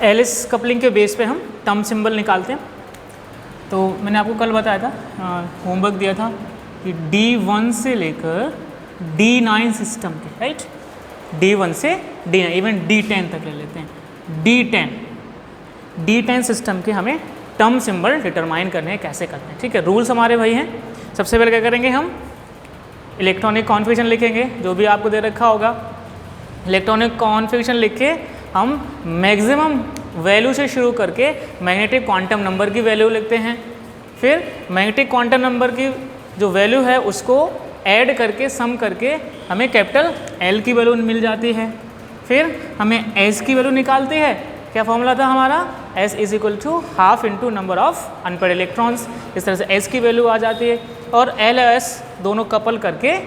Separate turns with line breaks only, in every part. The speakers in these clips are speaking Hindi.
एलिस कपलिंग के बेस पे हम टर्म सिंबल निकालते हैं। तो मैंने आपको कल बताया था, होमवर्क दिया था कि D1 से लेकर D9 सिस्टम के, राइट, D1 से D9 इवन D10 तक ले लेते हैं। D10 सिस्टम के हमें टर्म सिंबल डिटरमाइन करने हैं, कैसे करते हैं, ठीक है। रूल्स हमारे वही हैं। सबसे पहले क्या करेंगे, हम इलेक्ट्रॉनिक कॉन्फ़िगरेशन लिखेंगे, जो भी आपको दे रखा होगा। इलेक्ट्रॉनिक कॉन्फ़िगरेशन लिख के हम मैक्सिमम वैल्यू से शुरू करके मैग्नेटिक क्वांटम नंबर की वैल्यू लिखते हैं। फिर मैग्नेटिक क्वांटम नंबर की जो वैल्यू है उसको ऐड करके सम करके हमें कैपिटल L की वैल्यू मिल जाती है। फिर हमें S की वैल्यू निकालती है। क्या फॉर्मूला था हमारा, S is equal to half into number of unpaired electrons. इस तरह से S की वैल्यू आ जाती है और L और S दोनों कपल करके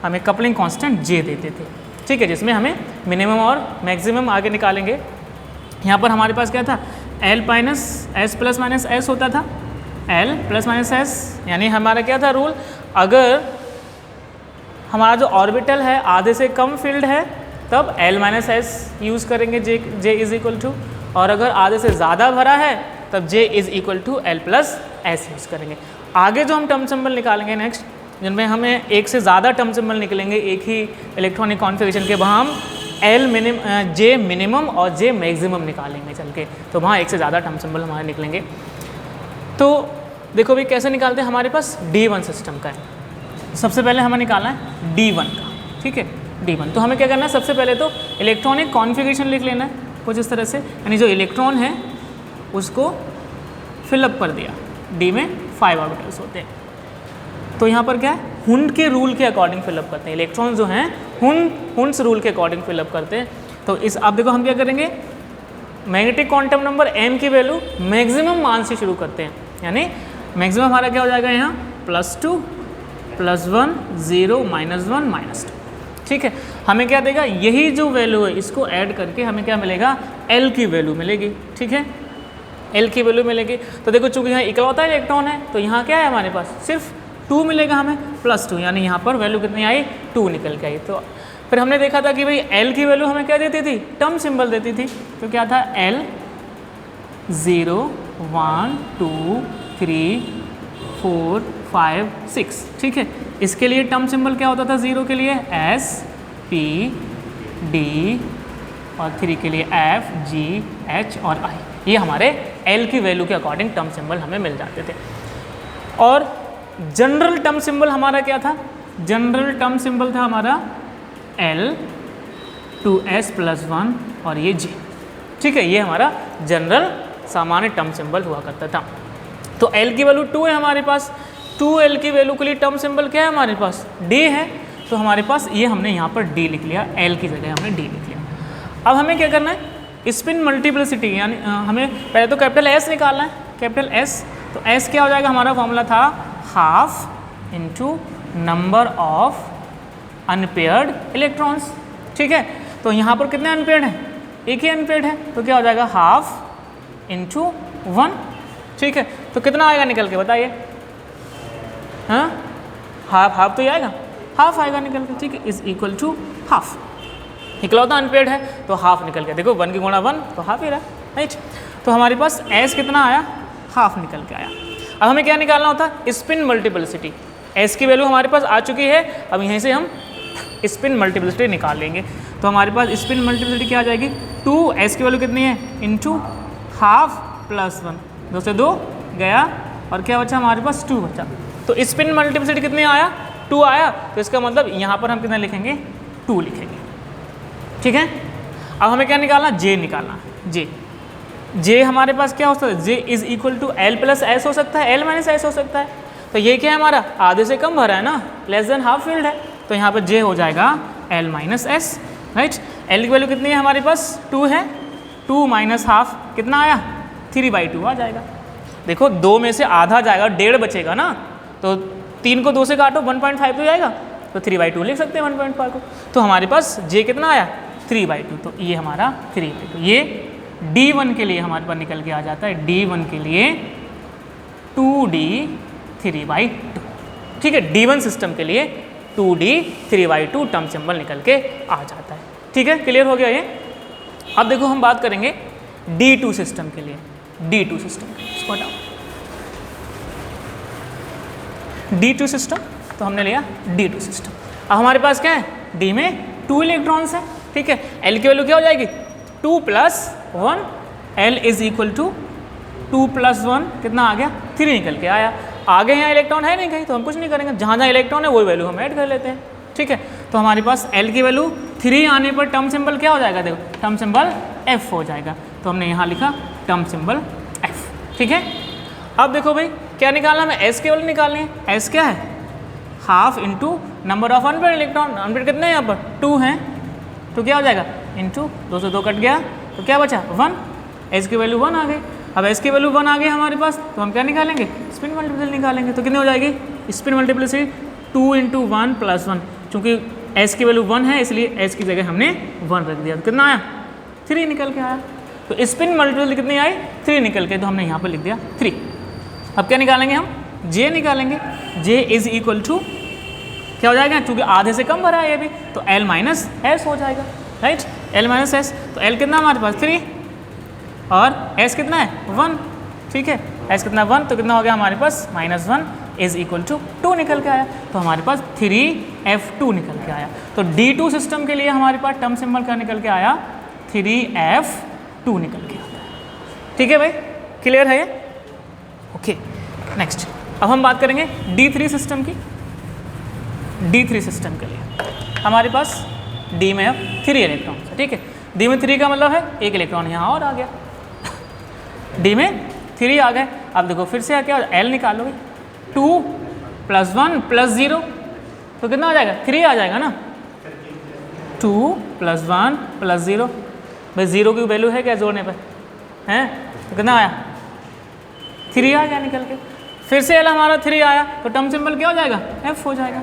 हमें कपलिंग कांस्टेंट J देते थे, ठीक है, जिसमें हमें मिनिमम और मैक्सिमम आगे निकालेंगे। यहाँ पर हमारे पास क्या था, L minus S plus minus S होता था, L प्लस माइनस S, यानी हमारा क्या था रूल, अगर हमारा जो ऑर्बिटल है आधे से कम फील्ड है तब L माइनस S यूज़ करेंगे, J इज इक्वल टू, और अगर आधे से ज़्यादा भरा है तब J is equal to L plus S use करेंगे। आगे जो हम टर्म सिंबल निकालेंगे नेक्स्ट, जिनमें हमें एक से ज़्यादा टर्म सिंबल निकलेंगे एक ही इलेक्ट्रॉनिक कॉन्फ़िगरेशन के, वहाँ हम J मिनिमम और J मैक्सिमम निकालेंगे चल के, तो वहाँ एक से ज़्यादा टर्म सिंबल हमारे निकलेंगे। तो देखो भाई कैसे निकालते हैं, हमारे पास D1 सिस्टम का है। सबसे पहले हमें निकालना है D1 का, ठीक है, D1। तो हमें क्या करना है, सबसे पहले तो इलेक्ट्रॉनिक कॉन्फ़िगरेशन लिख लेना है कुछ इस तरह से, यानी जो इलेक्ट्रॉन है उसको फिलअप कर दिया। D में 5 ऑर्बिटल्स होते हैं, तो यहाँ पर क्या है, हुंड के रूल के अकॉर्डिंग फिलअप करते हैं। इलेक्ट्रॉन जो हैं हुंड्स रूल के अकॉर्डिंग फिलअप करते हैं। तो इस आप देखो हम क्या करेंगे, मैग्नेटिक क्वांटम नंबर m की वैल्यू मैक्सिमम मान से शुरू करते हैं, यानी मैक्सिमम हमारा क्या हो जाएगा यहाँ +2 +1 0 -1 -2, ठीक है। हमें क्या देगा, यही जो वैल्यू है इसको ऐड करके हमें क्या मिलेगा, L की वैल्यू मिलेगी, ठीक है, L की वैल्यू मिलेगी। तो देखो चूंकि यहाँ इकलौता इलेक्ट्रॉन है तो यहाँ क्या है हमारे पास, सिर्फ 2 मिलेगा हमें +2, यानी यहाँ पर वैल्यू कितनी आई, 2 निकल के आई। तो फिर हमने देखा था कि भाई L की वैल्यू हमें क्या देती थी, टर्म सिंबल देती थी। तो क्या था, L 0 1 2 3 4 5 6, ठीक है। इसके लिए टर्म सिंबल क्या होता था, 0 के लिए S P D और 3 के लिए F G H और I। ये हमारे L की वैल्यू के अकॉर्डिंग टर्म सिंबल हमें मिल जाते थे। और जनरल टर्म सिंबल हमारा क्या था, जनरल टर्म सिंबल था हमारा L 2S + 1 और ये J, ठीक है, ये हमारा जनरल सामान्य टर्म सिंबल हुआ करता था। तो L की वैल्यू 2 है हमारे पास, 2L की वैल्यू के लिए टर्म सिंबल क्या है हमारे पास, D है। तो हमारे पास ये हमने यहाँ पर D लिख लिया, L की जगह हमने D लिख लिया। अब हमें क्या करना है, स्पिन मल्टीप्लिसिटी, यानी हमें पहले तो कैपिटल S निकालना है, कैपिटल S। तो S क्या हो जाएगा, हमारा फॉर्मूला था half into number of unpaired electrons, ठीक है। तो यहाँ पर कितने अनपेयर्ड हैं, एक ही अनपेयर्ड है, तो क्या हो जाएगा हाफ इंटू 1, ठीक है। तो कितना आएगा निकल के बताइए, हाँ, हाफ तो ये आएगा, हाफ आएगा निकल के, ठीक है, इज इक्वल टू हाफ। इकलौता अनपेयर्ड है तो हाफ निकल के, देखो 1 की गुणा 1 तो हाफ ही रहा, राइट। तो हमारे पास S कितना आया, हाफ निकल के आया। अब हमें क्या निकालना होता है, स्पिन मल्टीप्लिसिटी। S की वैल्यू हमारे पास आ चुकी है, अब यहीं से हम स्पिन मल्टीप्लिसिटी निकाल लेंगे। तो हमारे पास स्पिन मल्टीप्लिसिटी क्या आ जाएगी, 2, S की वैल्यू कितनी है, इंटू हाफ प्लस 1, 2 से 2 गया और क्या बचा हमारे पास, 2 बचा। तो स्पिन मल्टीप्लिसिटी कितनी आया, 2 आया। तो इसका मतलब यहाँ पर हम कितना लिखेंगे, 2 लिखेंगे, ठीक है। अब हमें क्या निकालना, J निकालना, J हमारे पास क्या हो सकता है, J is equal to L plus S हो सकता है, L माइनस S हो सकता है। तो ये क्या है हमारा, आधे से कम भरा है ना, लेस देन हाफ फील्ड है, तो यहाँ पर J हो जाएगा L minus S, right. L की वैल्यू कितनी है हमारे पास, 2 है, 2 माइनस हाफ कितना आया, 3/2 आ जाएगा। देखो 2 में से आधा जाएगा, 1.5 बचेगा ना, तो 3 को 2 से काटो 1.5 तो जाएगा, तो 3/2 लिख सकते हैं 1.5 को। तो हमारे पास J कितना आया, 3/2, तो ये हमारा 3/2। ये D1 के लिए हमारे पास निकल के आ जाता है, D1 के लिए 2D 3/2, ठीक है। D1 सिस्टम के लिए 2D 3/2 टर्म सिंबल निकल के आ जाता है, ठीक है, क्लियर हो गया ये। अब देखो हम बात करेंगे D2 सिस्टम के लिए, D2 सिस्टम के लिए इसको हटाओ, D2 सिस्टम, तो हमने लिया D2 सिस्टम। अब हमारे पास क्या है, D में 2 इलेक्ट्रॉन्स है, ठीक है। L की वैल्यू क्या हो जाएगी 2 + 1, L इज इक्वल टू 2 + 1 कितना आ गया 3 निकल के आया। आगे यहाँ इलेक्ट्रॉन है नहीं कहीं, तो हम कुछ नहीं करेंगे, जहाँ जहाँ इलेक्ट्रॉन है वही वैल्यू हम ऐड कर लेते हैं, ठीक है। तो हमारे पास L की वैल्यू 3 आने पर टर्म सिंबल क्या हो जाएगा, देखो टर्म सिंबल F हो जाएगा, तो हमने यहाँ लिखा टर्म सिंबल F, ठीक है। अब देखो भाई क्या निकालना, हमें S की वैल्यू निकालनी है। S क्या है, half into number of unpaired electron, unpaired कितने हैं यहाँ पर 2 हैं, तो क्या हो जाएगा इंटू 2 से 2 कट गया, तो क्या बचा 1, S की वैल्यू 1 आ गई। अब S की वैल्यू 1 आ गई हमारे पास, तो हम क्या निकालेंगे, स्पिन मल्टीप्लिसिटी निकालेंगे। तो कितनी हो जाएगी स्पिन मल्टीप्लिसिटी 2 × 1 + 1, चूँकि S की वैल्यू 1 है इसलिए S की जगह हमने 1 रख दिया, तो कितना आया 3 निकल के आया। तो स्पिन मल्टीप्लिसिटी कितनी आई 3 निकल के, तो हमने यहाँ पर लिख दिया 3। अब क्या निकालेंगे हम, J निकालेंगे। J इज इक्वल टू क्या हो जाएगा, चूँकि आधे से कम भरा है ये भी, तो L - S हो जाएगा, राइट, L - S। तो L कितना हमारे पास 3 और S कितना है 1, ठीक है। S कितना 1, तो कितना हो गया हमारे पास -1 इज इक्वल टू 2 निकल के आया, तो हमारे पास 3F2 निकल के आया। तो D2 सिस्टम के लिए हमारे पास टर्म सिंबल का निकल के आया 3F2 निकल के आता है, ठीक है भाई, क्लियर है ये, ओके। नेक्स्ट अब हम बात करेंगे D3 सिस्टम की। D3 सिस्टम के लिए हमारे पास D में अब 3 इलेक्ट्रॉन है, ठीक है। D में 3 का मतलब है 1 इलेक्ट्रॉन यहाँ और आ गया, D में 3 आ गए। अब देखो फिर से क्या L निकालोगे, 2 + 1 + 0, तो कितना आ जाएगा 3 आ जाएगा ना, 2 + 1 + 0, भाई 0 की वैल्यू है क्या जोड़ने पर, हैं, तो कितना आया 3 आ गया निकल के। फिर से L हमारा 3 आया, तो टर्म सिंबल क्या हो जाएगा F हो जाएगा,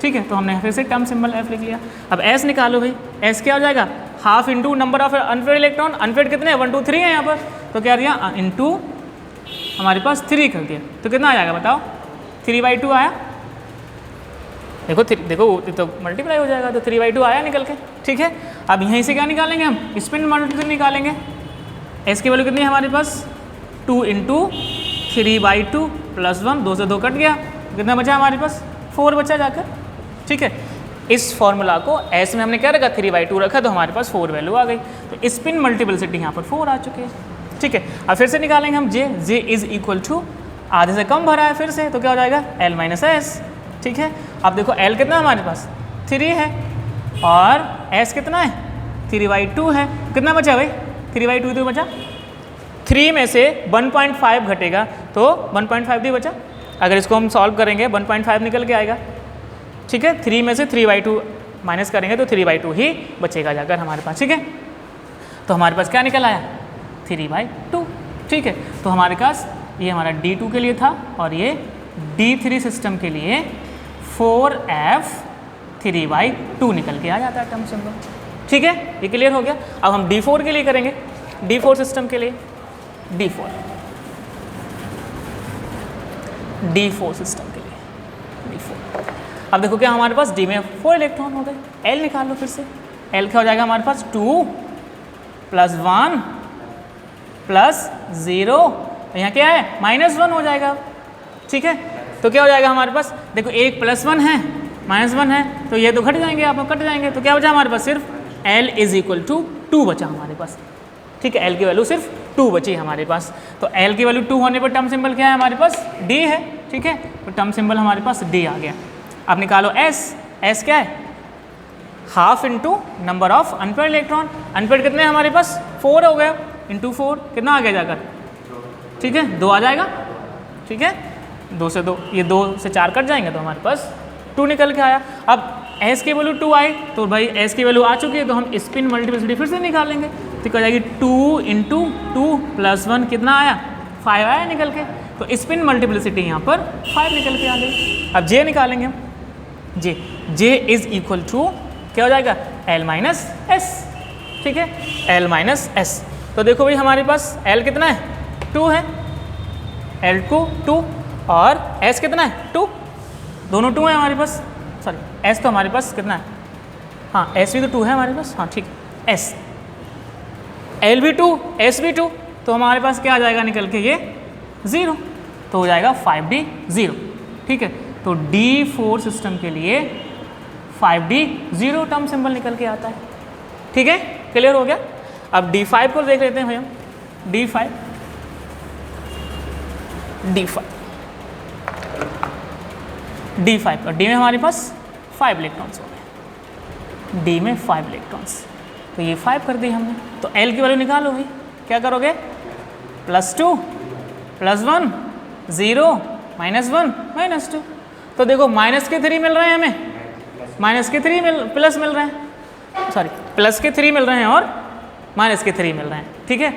ठीक है। तो हमने फिर से टर्म सिंबल F लिख लिया। अब S निकालो भाई, S क्या हो जाएगा half into number of unpaired electron, unpaired कितने हैं 1 2 3 है यहाँ पर, तो क्या दिया इंटू हमारे पास 3 कर दिया, तो कितना आ जाएगा बताओ 3/2 आया। देखो देखो तो मल्टीप्लाई हो जाएगा, तो 3/2 आया निकल के, ठीक है। अब यहीं से क्या निकालेंगे हम, स्पिन मल्टीप्लिसिटी निकालेंगे। S की वैल्यू कितनी है हमारे पास 2 × 3/2 + 1, 2 से 2 कट गया, कितना बचा हमारे पास 4 बचा जाकर, ठीक है। इस फॉर्मूला को S में हमने क्या रखा 3/2 रखा, तो हमारे पास 4 वैल्यू आ गई, तो स्पिन मल्टीप्लिसिटी यहाँ पर 4 आ चुकी है, ठीक है। अब फिर से निकालेंगे हम J इज इक्वल टू आधे से कम भरा है फिर से, तो क्या हो जाएगा L - S, ठीक है। अब देखो L कितना हमारे पास 3 है और S कितना है 3/2 है, कितना बचा भाई 3/2 तो बचा, 3 में से 1.5 घटेगा तो 1.5 भी बचा। अगर इसको हम सॉल्व करेंगे 1.5 निकल के आएगा, ठीक है। 3 में से 3/2 माइनस करेंगे तो 3/2 ही बचेगा जाकर हमारे पास, ठीक है। तो हमारे पास क्या निकल आया 3/2, ठीक है। तो हमारे पास ये हमारा D2 के लिए था और ये D3 सिस्टम के लिए 4F3/2 निकल के आ जाता है टर्म सिंबल, ठीक है। ये क्लियर हो गया। अब हम D4 के लिए करेंगे, D4 सिस्टम के लिए D4 सिस्टम के लिए D4। अब देखो क्या हमारे पास D में 4 इलेक्ट्रॉन हो गए, L निकाल लो फिर से। L क्या हो जाएगा हमारे पास 2 + 1 + 0, यहाँ क्या है -1 हो जाएगा, ठीक है। तो क्या हो जाएगा हमारे पास, देखो 1 + 1 है -1 है, तो ये तो घट जाएंगे, आप कट जाएंगे, तो क्या बचा हमारे पास सिर्फ L = 2 बचा हमारे पास, ठीक है। L की वैल्यू सिर्फ 2 बची हमारे पास, तो L की वैल्यू 2 होने पर टर्म सिंबल क्या है हमारे पास D है, ठीक है। तो टर्म सिंबल हमारे पास D आ गया। अब निकालो S क्या है half into number of unpaired electron, unpaired कितने हैं हमारे पास 4 हो गया, इंटू 4 कितना आ गया जाकर, ठीक है 2 आ जाएगा, ठीक है। 2 से 2 ये 2 से 4 कट जाएंगे, तो हमारे पास 2 निकल के आया। अब S की वैल्यू 2 आई, तो भाई S की वैल्यू आ चुकी है, तो हम स्पिन मल्टीप्लिसिटी फिर से निकालेंगे, तो क्या हो जाएगी 2 × 2 + 1 कितना आया 5 आया निकल के, तो स्पिन मल्टीप्लिसिटी यहाँ पर 5 निकल के आ गई। अब J निकालेंगे हम, J इज इक्वल टू क्या हो जाएगा L - S, ठीक है, L - S। तो देखो भाई हमारे पास L कितना है 2 है, L2 2 और S कितना है 2, दोनों 2 है हमारे पास, सॉरी S तो हमारे पास कितना है, हाँ S भी तो 2 है हमारे पास, हाँ ठीक है S। LV2 SV2, तो हमारे पास क्या आ जाएगा निकल के ये 0, तो हो जाएगा 5D 0। ठीक है, तो D4 सिस्टम के लिए 5D 0 टर्म सिंबल निकल के आता है। ठीक है, क्लियर हो गया। अब D5 को देख लेते हैं भैया। D5 और D में हमारे पास 5 इलेक्ट्रॉन्स हो गए, D में 5 इलेक्ट्रॉन्स, तो ये 5 कर दी हमने। तो L की वैल्यू निकालो भाई, क्या करोगे, +2 +1 0 -1 -2, तो देखो माइनस के 3 मिल रहे हैं हमें, माइनस के 3 प्लस मिल रहे हैं, सॉरी प्लस के 3 मिल रहे हैं और माइनस के 3 मिल रहे हैं। ठीक है,